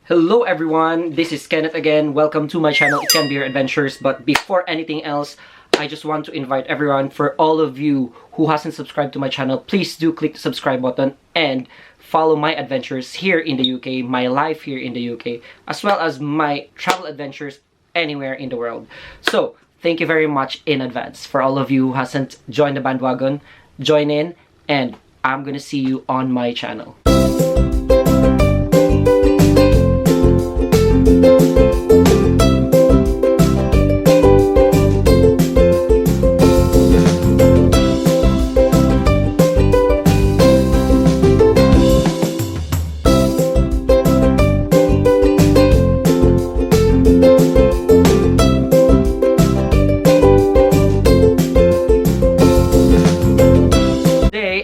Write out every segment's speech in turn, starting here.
Hello everyone, this is Kenneth again. Welcome to my channel, itKENbeyouradventures. But before anything else, I just want to invite everyone, for all of you who hasn't subscribed to my channel, please do click the subscribe button and follow my adventures here in the UK, my life here in the UK, as well as my travel adventures anywhere in the world. So, thank you very much in advance. For all of you who hasn't joined the bandwagon, join in, and I'm gonna see you on my channel.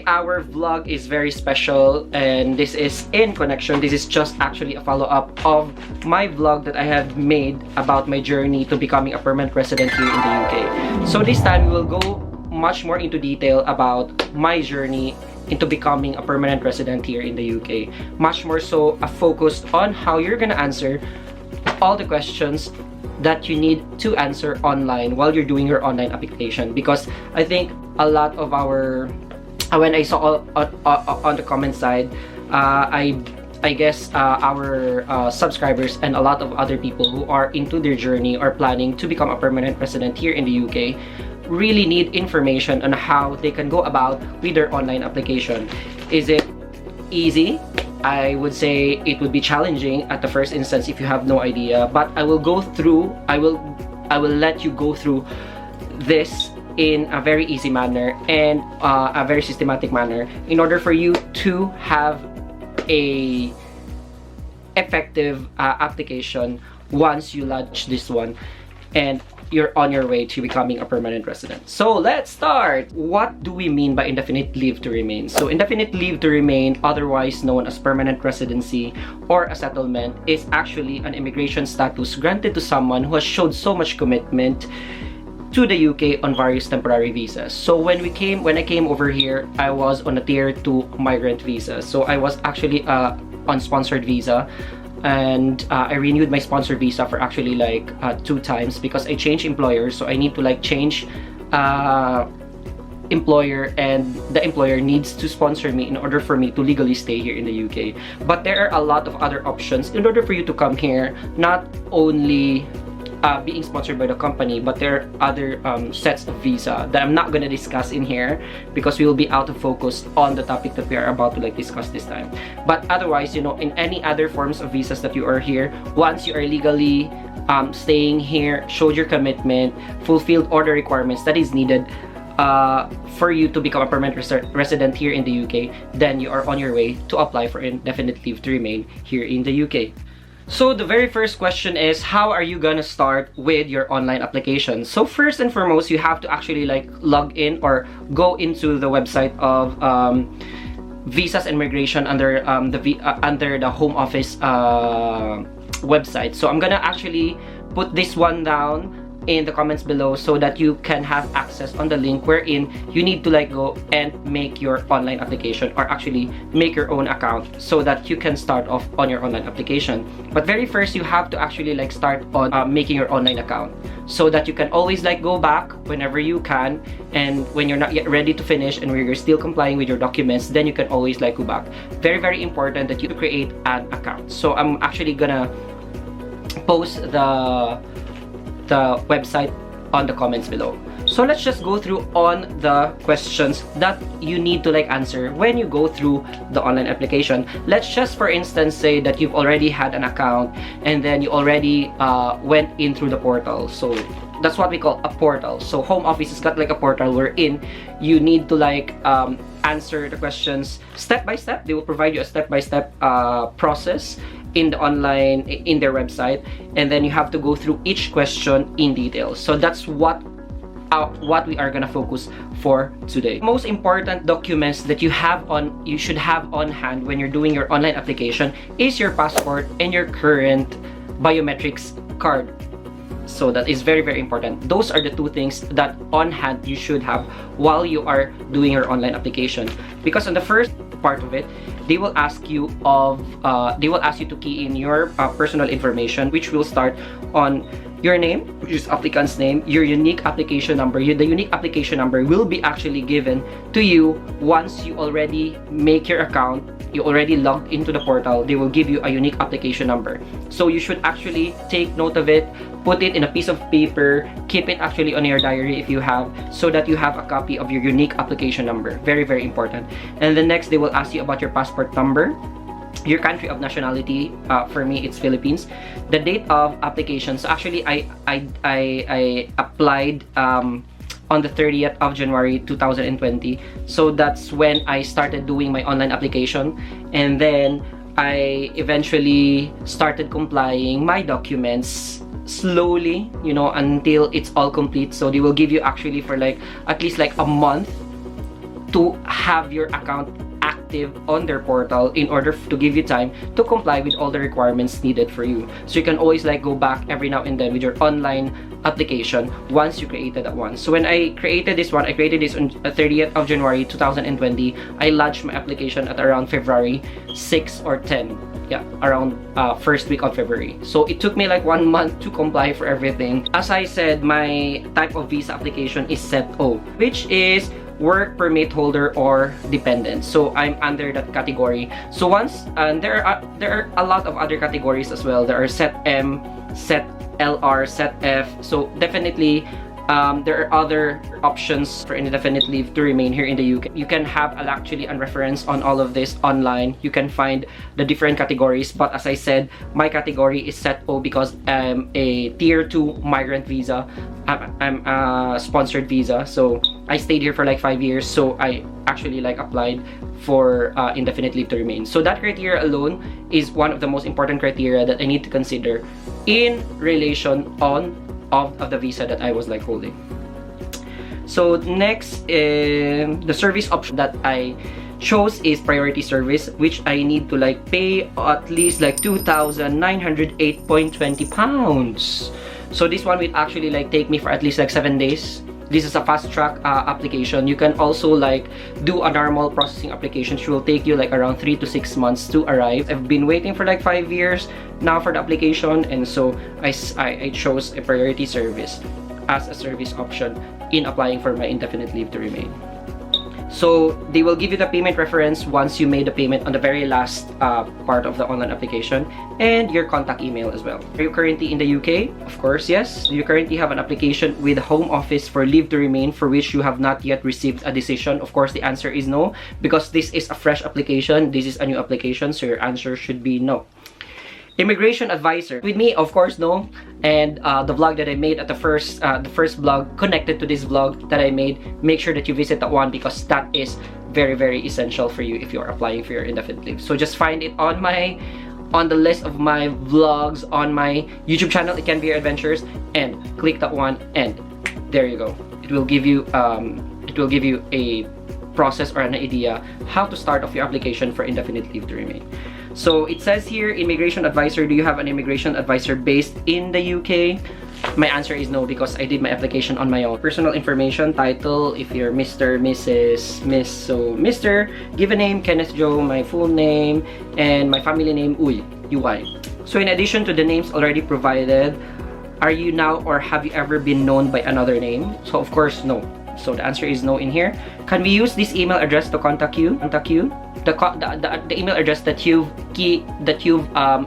Our vlog is very special, and this is in connection. This is just actually a follow-up of my vlog that I have made about my journey to becoming a permanent resident here in the UK. So this time we will go much more into detail about my journey into becoming a permanent resident here in the UK. Much more so focused on how you're gonna answer all the questions that you need to answer online while you're doing your online application, because I think a lot of our when I saw on the comment side, I guess our subscribers and a lot of other people who are into their journey or planning to become a permanent resident here in the UK really need information on how they can go about with their online application. Is it easy? I would say it would be challenging at the first instance if you have no idea, but I will let you go through this in a very easy manner and a very systematic manner in order for you to have a effective application once you launch this one and you're on your way to becoming a permanent resident. So let's start! What do we mean by indefinite leave to remain? So indefinite leave to remain, otherwise known as permanent residency or a settlement, is actually an immigration status granted to someone who has showed so much commitment to the UK on various temporary visas. So when I came over here, I was on a tier 2 migrant visa. So I was actually on sponsored visa, and I renewed my sponsored visa for actually like 2 times because I changed employer. So I need to like change employer, and the employer needs to sponsor me in order for me to legally stay here in the UK. But there are a lot of other options in order for you to come here, not only being sponsored by the company, but there are other sets of visa that I'm not gonna discuss in here because we will be out of focus on the topic that we are about to like discuss this time. But otherwise, you know, in any other forms of visas that you are here, once you are legally staying here, showed your commitment, fulfilled all the requirements that is needed for you to become a permanent resident here in the UK, then you are on your way to apply for indefinite leave to remain here in the UK. So the very first question is, how are you gonna start with your online application? So first and foremost, you have to actually like log in or go into the website of Visas and Immigration under the Home Office website. So I'm gonna actually put this one down in the comments below so that you can have access on the link wherein you need to like go and make your online application, or actually make your own account so that you can start off on your online application. But very first, you have to actually like start on making your online account so that you can always like go back whenever you can, and when you're not yet ready to finish and where you're still complying with your documents, then you can always like go back. Very, very important that you create an account. So I'm actually gonna post the website on the comments below. So let's just go through on the questions that you need to like answer when you go through the online application. Let's just for instance say that you've already had an account and then you already went in through the portal. So that's what we call a portal. So Home Office has got like a portal wherein you need to like answer the questions step by step. They will provide you a step-by-step process in the online, in their website, and then you have to go through each question in detail. So that's what we are gonna focus for today. Most important documents that you should have on hand when you're doing your online application is your passport and your current biometrics card. So that is very, very important. Those are the 2 things that on hand you should have while you are doing your online application, because on the first part of it, they will ask you to key in your personal information, which will start on your name, which is applicant's name, your unique application number. The unique application number will be actually given to you once you already make your account, you already logged into the portal. They will give you a unique application number. So you should actually take note of it, put it in a piece of paper, keep it actually on your diary if you have, so that you have a copy of your unique application number. Very, very important. And then next, they will ask you about your passport number, your country of nationality. For me, it's Philippines. The date of application. So actually, I applied on the 30th of January 2020. So that's when I started doing my online application, and then I eventually started complying my documents slowly, you know, until it's all complete. So they will give you actually for like at least like a month to have your account active on their portal in order to give you time to comply with all the requirements needed for you. So you can always like go back every now and then with your online application once you created that one. So when I created this one, I created this on 30th of January 2020. I launched my application at around February 6 or 10. Yeah, around first week of February. So it took me like 1 month to comply for everything. As I said, my type of visa application is Set O, which is work permit holder or dependent. So I'm under that category. So once, and there are a lot of other categories as well. There are Set M, Set LR, Set F. So definitely there are other options for indefinite leave to remain here in the UK. You can have actually a reference on all of this online. You can find the different categories, but as I said, my category is Set O because I'm a tier 2 migrant visa. I'm a sponsored visa, so I stayed here for like 5 years, so I actually like applied for indefinite leave to remain. So that criteria alone is one of the most important criteria that I need to consider in relation of the visa that I was like holding. So next, the service option that I chose is priority service, which I need to like pay at least like 2,908.20 pounds. So this one will actually like take me for at least like 7 days. This is a fast track application. You can also like do a normal processing application, which will take you like around 3 to 6 months to arrive. I've been waiting for like 5 years now for the application, and so I chose a priority service as a service option in applying for my indefinite leave to remain. So they will give you the payment reference once you made the payment on the very last part of the online application, and your contact email as well. Are you currently in the UK? Of course, yes. Do you currently have an application with the Home Office for leave to remain for which you have not yet received a decision? Of course, the answer is no, because this is a fresh application. This is a new application, so your answer should be no. Immigration advisor. With me, of course, no. And the vlog that I made at the first vlog connected to this vlog that I made, make sure that you visit that one because that is very, very essential for you if you're applying for your indefinite leave. So just find it on the list of my vlogs on my YouTube channel, itKENbeyouradventures, and click that one, and there you go. It will give you a process or an idea how to start off your application for indefinite leave to remain. So it says here, immigration advisor, do you have an immigration advisor based in the UK? My answer is no, because I did my application on my own. Personal information, title, if you're Mr., Mrs., Miss, so Mr., give a name, Kenneth Joe, my full name, and my family name, Uy, UI. So in addition to the names already provided, are you now or have you ever been known by another name? So of course, no. So the answer is no in here. Can we use this email address to contact you? The email address that you've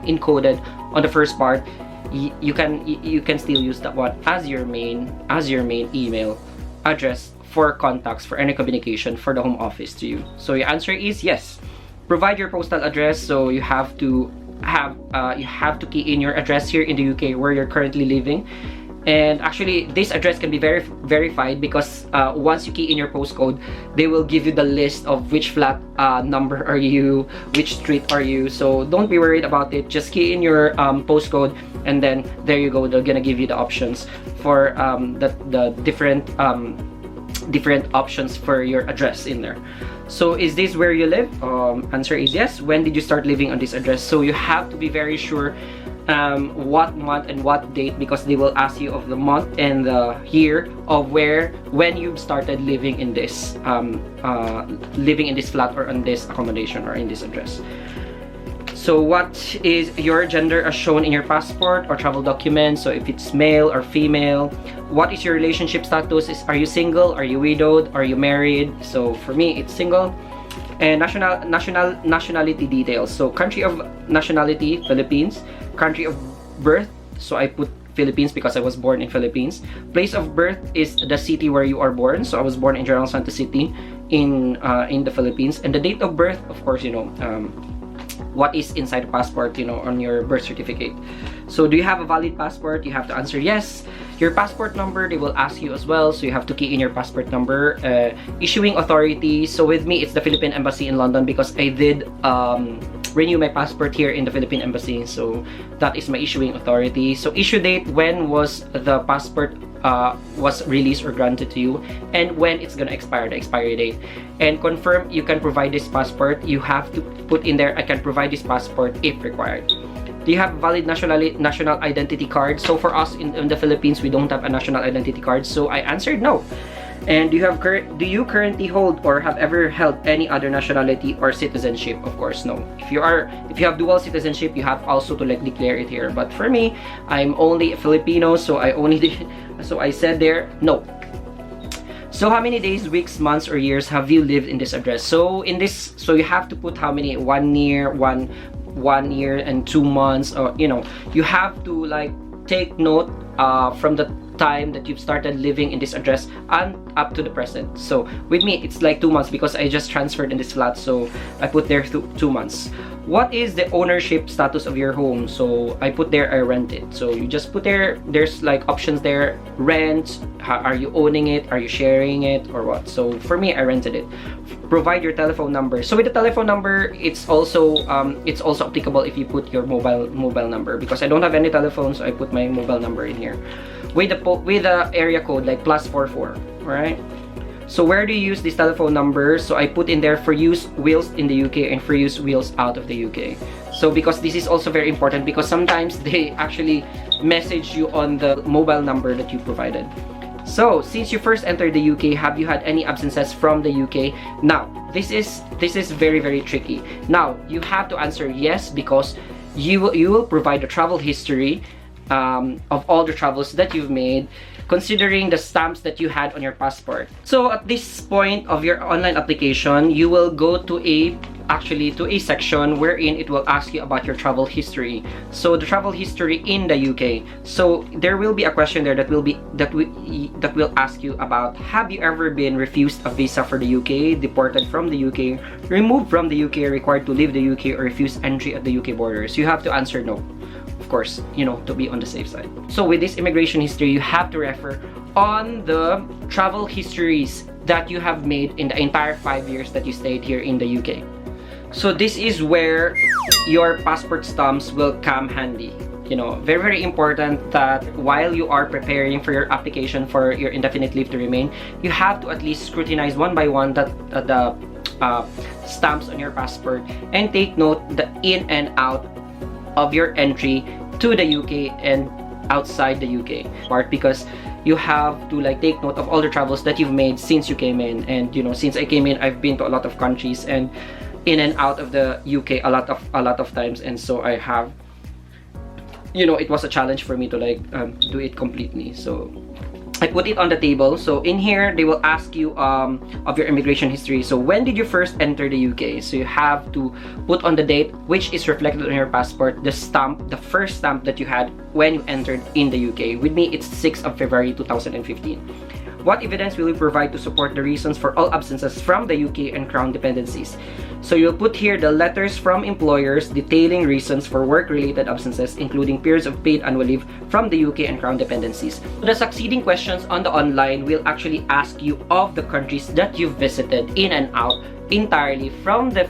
encoded on the first part, you can still use that one as your main email address for contacts, for any communication for the Home Office to you. So your answer is yes. Provide your postal address. So you have to key in your address here in the UK where you're currently living. And actually, this address can be verified because once you key in your postcode, they will give you the list of which flat number are you, which street are you. So don't be worried about it. Just key in your postcode, and then there you go. They're gonna give you the options for the different options for your address in there. So is this where you live? Answer is yes. When did you start living on this address? So you have to be very sure what month and what date, because they will ask you of the month and the year of when you've started living in this flat or on this accommodation or in this address. So what is your gender as shown in your passport or travel document? So if it's male or female. What is your relationship status? Are you single? Are you widowed? Are you married? So for me, it's single. And nationality details. So country of nationality, Philippines. Country of birth, so I put Philippines because I was born in Philippines. Place of birth is the city where you are born. So I was born in General Santos City in the Philippines. And the date of birth, of course, what is inside the passport, on your birth certificate. So do you have a valid passport? You have to answer yes. Your passport number, they will ask you as well, so you have to key in your passport number. Issuing authority, so with me it's the Philippine Embassy in London because I did renew my passport here in the Philippine Embassy, so that is my issuing authority. So issue date, when was the passport was released or granted to you, and when it's gonna expire, the expiry date. And confirm you can provide this passport. You have to put in there, I can provide this passport if required. Do you have valid national identity card? So for us in the Philippines, we don't have a national identity card, so I answered no. And do you currently hold or have ever held any other nationality or citizenship? Of course, no. If you have dual citizenship, you have also to declare it here. But for me, I'm only a Filipino, so I said there no. So how many days, weeks, months, or years have you lived in this address? So you have to put how many, 1 year, 1 year and 2 months, or you have to take note from the time that you've started living in this address and up to the present. So with me, it's 2 months because I just transferred in this flat, so I put there 2 months. What is the ownership status of your home? So I put there I rent it. So you just put there, there's options there, rent, are you owning it, are you sharing it, or what? So for me, I rented it. Provide your telephone number. So with the telephone number, it's also applicable if you put your mobile number, because I don't have any telephone, so I put my mobile number in here with the area code +44. All right. So where do you use this telephone number? So I put in there for use whilst in the UK and for use whilst out of the UK. So because this is also very important, because sometimes they actually message you on the mobile number that you provided. So since you first entered the UK, have you had any absences from the UK? Now this is very, very tricky. Now you have to answer yes, because you will provide a travel history of all the travels that you've made, considering the stamps that you had on your passport. So at this point of your online application, you will go to a section wherein it will ask you about your travel history. So the travel history in the UK. So there will be a question there that will ask you about, have you ever been refused a visa for the UK, deported from the UK, removed from the UK, required to leave the UK, or refused entry at the UK borders? You have to answer no, of course, to be on the safe side. So with this immigration history, you have to refer on the travel histories that you have made in the entire 5 years that you stayed here in the UK. So this is where your passport stamps will come handy. Very, very important that while you are preparing for your application for your indefinite leave to remain, you have to at least scrutinize one by one the stamps on your passport and take note the in and out of your entry to the UK and outside the UK part, because you have to take note of all the travels that you've made since you came in. And since I came in, I've been to a lot of countries and in and out of the UK a lot of times, and so I have it was a challenge for me to do it completely. So I put it on the table. So in here they will ask you of your immigration history. So when did you first enter the UK? So you have to put on the date which is reflected on your passport, the first stamp that you had when you entered in the UK. With me, it's 6th of February 2015. What evidence will you provide to support the reasons for all absences from the UK and Crown dependencies? So you'll put here the letters from employers detailing reasons for work-related absences, including periods of paid annual leave from the UK and Crown dependencies. The succeeding questions on the online will actually ask you of the countries that you've visited in and out entirely from the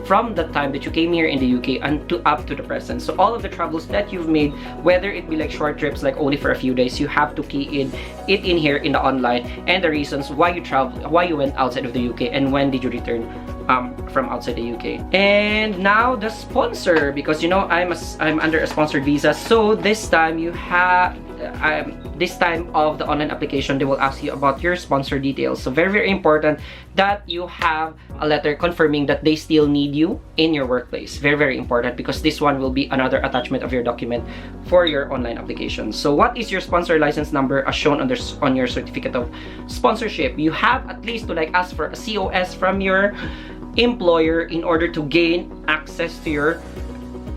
from the time that you came here in the UK and up to the present. So all of the travels that you've made, whether it be like short trips like only for a few days, you have to key in it in here in the online, and the reasons why you traveled, why you went outside of the UK, and when did you return from outside the UK. And now the sponsor, because you know I'm under a sponsored visa, so this time you have this time of the online application, they will ask you about your sponsor details. So very important that you have a letter confirming that they still need you in your workplace. Very important, because this one will be another attachment of your document for your online application. So what is your sponsor license number as shown on your certificate of sponsorship? You have at least to like ask for a COS from your employer in order to gain access to your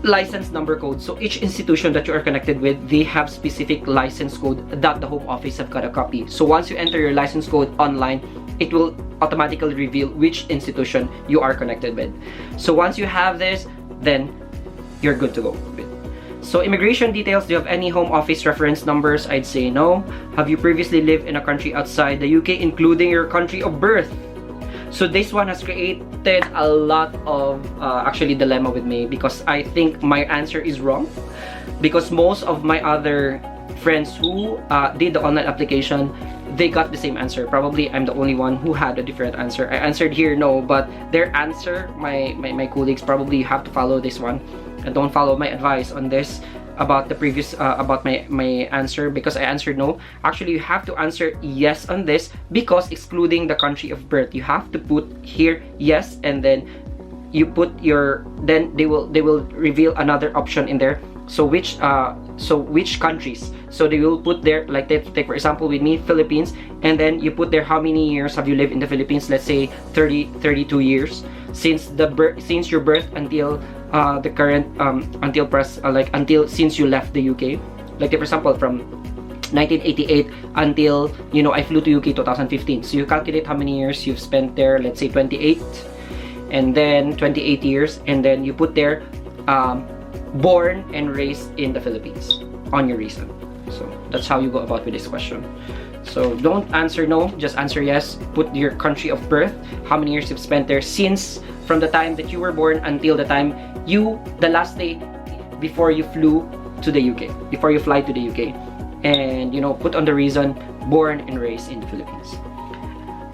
license number code. So each institution that you are connected with, they have specific license code that the home office have got a copy. So once you enter your license code online, it will automatically reveal which institution you are connected with. So once you have this, then you're good to go. So immigration details, do you have any home office reference numbers? I'd say no. Have you previously lived in a country outside the UK, including your country of birth? So this one has created a lot of actually dilemma with me, because I think my answer is wrong, because most of my other friends who did the online application, they got the same answer. Probably I'm the only one who had a different answer. I answered here no, but their answer, my colleagues, probably have to follow this one and don't follow my advice on this about the previous about my answer, because I answered no. Actually, you have to answer yes on this, because excluding the country of birth, you have to put here yes, and then you put your, then they will reveal another option in there. So which countries, so they will put there, like take for example with me, Philippines, and then you put there how many years have you lived in the Philippines. Let's say 32 years since your birth until the current until since you left the UK. Like for example, from 1988 until, you know, I flew to UK 2015. So you calculate how many years you've spent there. Let's say 28, and then 28 years, and then you put there born and raised in the Philippines on your reason. So that's how you go about with this question. So don't answer no, just answer yes. Put your country of birth, how many years you've spent there since from the time that you were born until the time the last day before you flew to the UK, before you fly to the UK. And you know, put on the reason born and raised in the Philippines.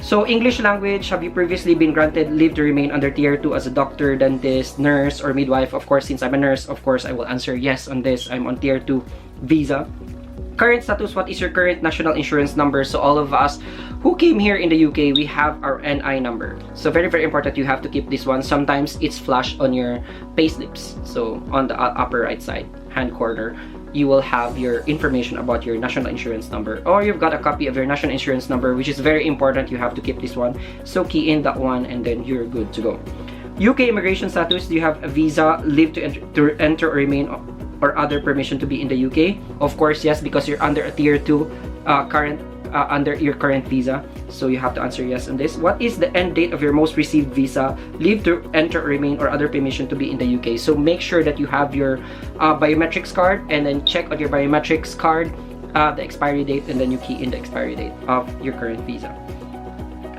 So English language, have you previously been granted leave to remain under tier 2 as a doctor, dentist, nurse, or midwife? Of course, since I'm a nurse, of course I will answer yes on this. I'm on tier 2 visa. Current status, what is your current national insurance number? So all of us who came here in the UK, we have our NI number. So very important, you have to keep this one. Sometimes it's flashed on your payslips. So on the upper right side hand corner, you will have your information about your national insurance number, or you've got a copy of your national insurance number, which is very important. You have to keep this one. So key in that one, and then you're good to go. UK immigration status, do you have a visa, leave to enter or remain, or other permission to be in the UK? Of course, yes, because you're under a tier 2 under your current visa. So you have to answer yes on this. What is the end date of your most received visa, leave to enter or remain, or other permission to be in the UK? So make sure that you have your biometrics card, and then check on your biometrics card the expiry date, and then you key in the expiry date of your current visa.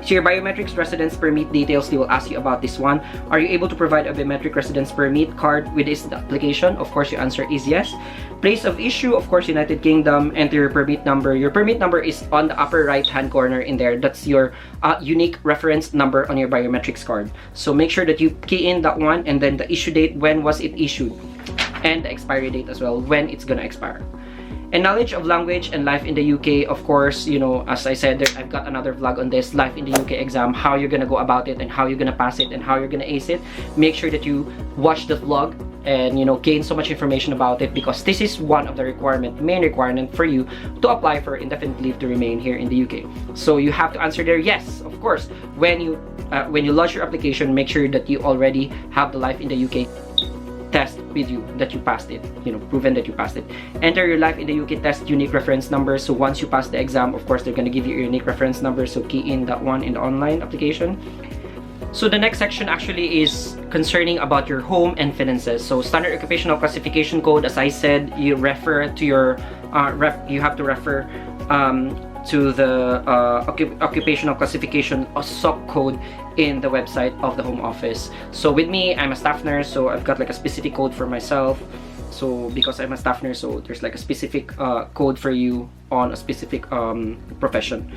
So your biometrics residence permit details, they will ask you about this one. Are you able to provide a biometric residence permit card with this application? Of course, your answer is yes. Place of issue, of course, United Kingdom. Enter your permit number. Your permit number is on the upper right hand corner in there. That's your unique reference number on your biometrics card. So make sure that you key in that one, and then the issue date, when was it issued, and the expiry date as well, when it's gonna expire. And knowledge of language and life in the UK, of course, you know, as I said, I've got another vlog on this, life in the UK exam, how you're gonna go about it, and how you're gonna pass it, and how you're gonna ace it. Make sure that you watch the vlog and, you know, gain so much information about it, because this is one of the main requirement for you to apply for indefinite leave to remain here in the UK. So you have to answer there yes, of course. When you launch your application, make sure that you already have the life in the UK test with you, that you passed it, you know, proven that you passed it. Enter your life in the UK test unique reference number. So once you pass the exam, of course, they're going to give you your unique reference number, so key in that one in the online application. So the next section actually is concerning about your home and finances. So standard occupational classification code, as I said, you refer to your you have to refer to the occupational classification or SOC code in the website of the Home Office. So with me, I'm a staff nurse, so I've got like a specific code for myself. So because I'm a staff nurse, so there's like a specific code for you on a specific profession.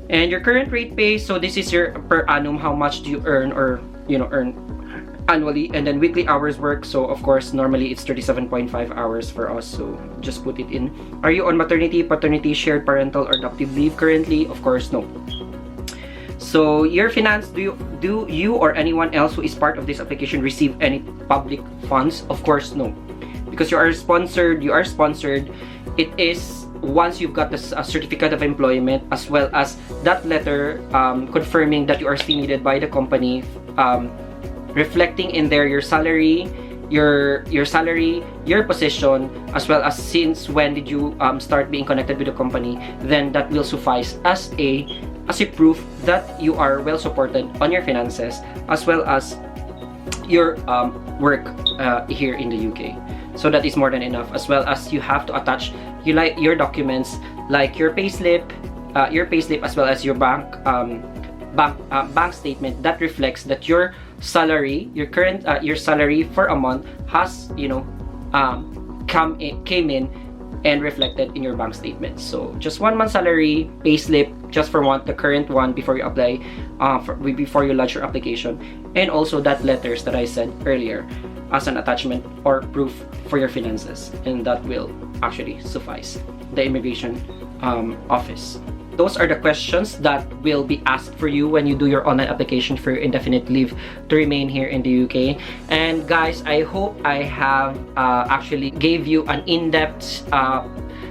And your current rate pay, so this is your per annum, how much do you earn, or earn annually. And then weekly hours work, so of course normally it's 37.5 hours for us, so just put it in. Are you on maternity, paternity, shared parental, or adoptive leave currently? Of course no. So your finance, do you or anyone else who is part of this application receive any public funds? Of course no, because you are sponsored. It is once you've got the certificate of employment, as well as that letter confirming that you are still needed by the company, reflecting in there your salary, your position, as well as since when did you start being connected with the company, then that will suffice as a proof that you are well supported on your finances, as well as your work here in the UK. So that is more than enough, as well as you have to attach your documents like your payslip, as well as your bank statement that reflects that your salary, your current your salary for a month has came in and reflected in your bank statement. So just 1 month salary, payslip just for the current one before you apply, before you launch your application, and also that letters that I said earlier as an attachment or proof for your finances, and that will actually suffice the immigration office. Those are the questions that will be asked for you when you do your online application for your indefinite leave to remain here in the UK. And guys, I hope I have actually gave you an in-depth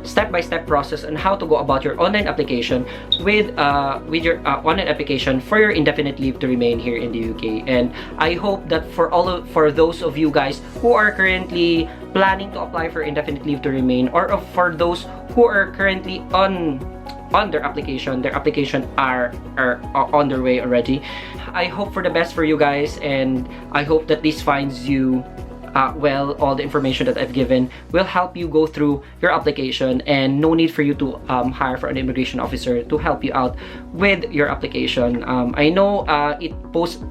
step-by-step process on how to go about your online application with your online application for your indefinite leave to remain here in the UK. And I hope that for those of you guys who are currently planning to apply for indefinite leave to remain, or for those who are currently on their application are on their way already, I hope for the best for you guys, and I hope that this finds you well. All the information that I've given will help you go through your application, and no need for you to hire for an immigration officer to help you out with your application. I know it poses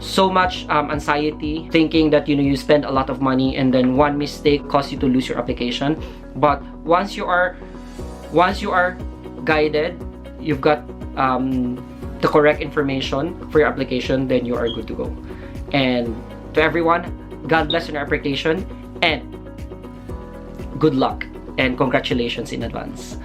so much anxiety, thinking that you spend a lot of money and then one mistake causes you to lose your application. But once you are guided, you've got the correct information for your application, then you are good to go. And to everyone, God bless your application, and good luck and congratulations in advance.